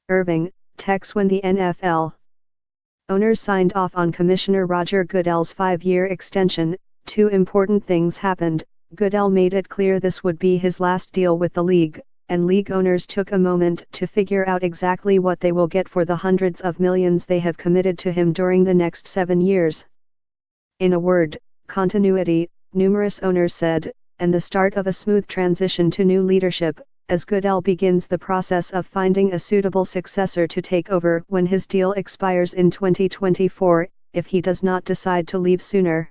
Irving, Tex. When the NFL owners signed off on Commissioner Roger Goodell's 5-year extension, two important things happened. Goodell made it clear this would be his last deal with the league, and league owners took a moment to figure out exactly what they will get for the hundreds of millions they have committed to him during the next 7 years. In a word, continuity, numerous owners said, and the start of a smooth transition to new leadership, as Goodell begins the process of finding a suitable successor to take over when his deal expires in 2024, if he does not decide to leave sooner.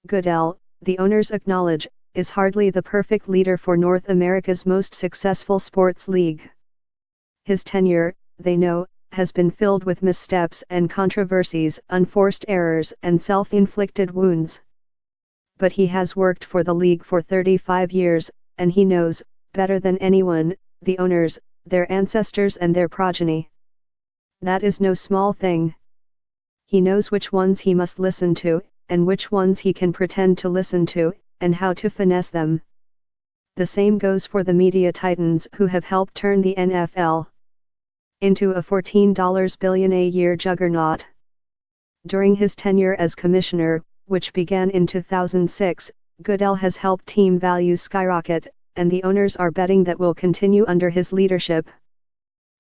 Goodell, the owners acknowledge, is hardly the perfect leader for North America's most successful sports league. His tenure, they know, has been filled with missteps and controversies, unforced errors and self-inflicted wounds. But he has worked for the league for 35 years, and he knows, better than anyone, the owners, their ancestors and their progeny. That is no small thing. He knows which ones he must listen to, and which ones he can pretend to listen to, and how to finesse them. The same goes for the media titans who have helped turn the NFL into a $14 billion a year juggernaut. During his tenure as commissioner, which began in 2006, Goodell has helped team values skyrocket, and the owners are betting that will continue under his leadership.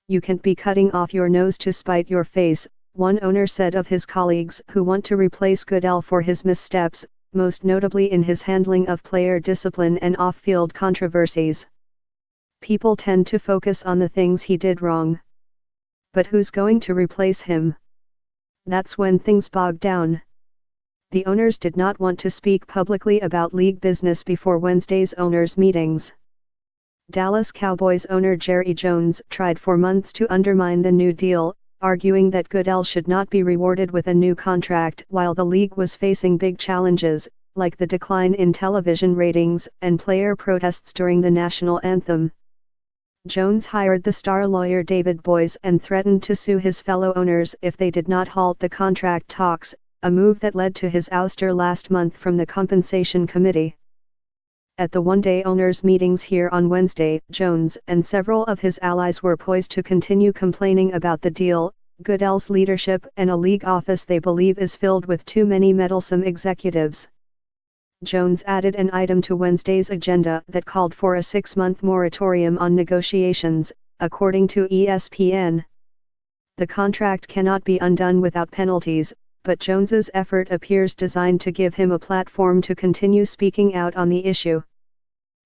"You can't be cutting off your nose to spite your face," one owner said of his colleagues who want to replace Goodell for his missteps, most notably in his handling of player discipline and off-field controversies. "People tend to focus on the things he did wrong. But who's going to replace him? That's when things bog down." The owners did not want to speak publicly about league business before Wednesday's owners' meetings. Dallas Cowboys owner Jerry Jones tried for months to undermine the new deal, arguing that Goodell should not be rewarded with a new contract while the league was facing big challenges, like the decline in television ratings and player protests during the national anthem. Jones hired the star lawyer David Boies and threatened to sue his fellow owners if they did not halt the contract talks, a move that led to his ouster last month from the compensation committee. At the one-day owners' meetings here on Wednesday, Jones and several of his allies were poised to continue complaining about the deal, Goodell's leadership and a league office they believe is filled with too many meddlesome executives. Jones added an item to Wednesday's agenda that called for a 6-month moratorium on negotiations, according to ESPN. The contract cannot be undone without penalties, but Jones's effort appears designed to give him a platform to continue speaking out on the issue.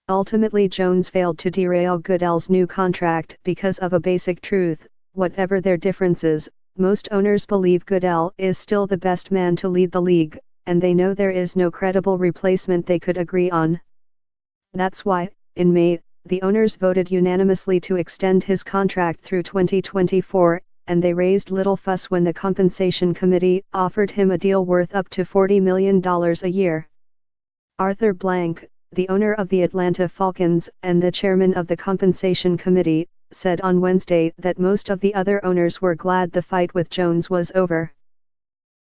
Ultimately, Jones failed to derail Goodell's new contract because of a basic truth: whatever their differences, most owners believe Goodell is still the best man to lead the league, and they know there is no credible replacement they could agree on. That's why, in May, the owners voted unanimously to extend his contract through 2024, and they raised little fuss when the compensation committee offered him a deal worth up to $40 million a year. Arthur Blank, the owner of the Atlanta Falcons and the chairman of the compensation committee, said on Wednesday that most of the other owners were glad the fight with Jones was over.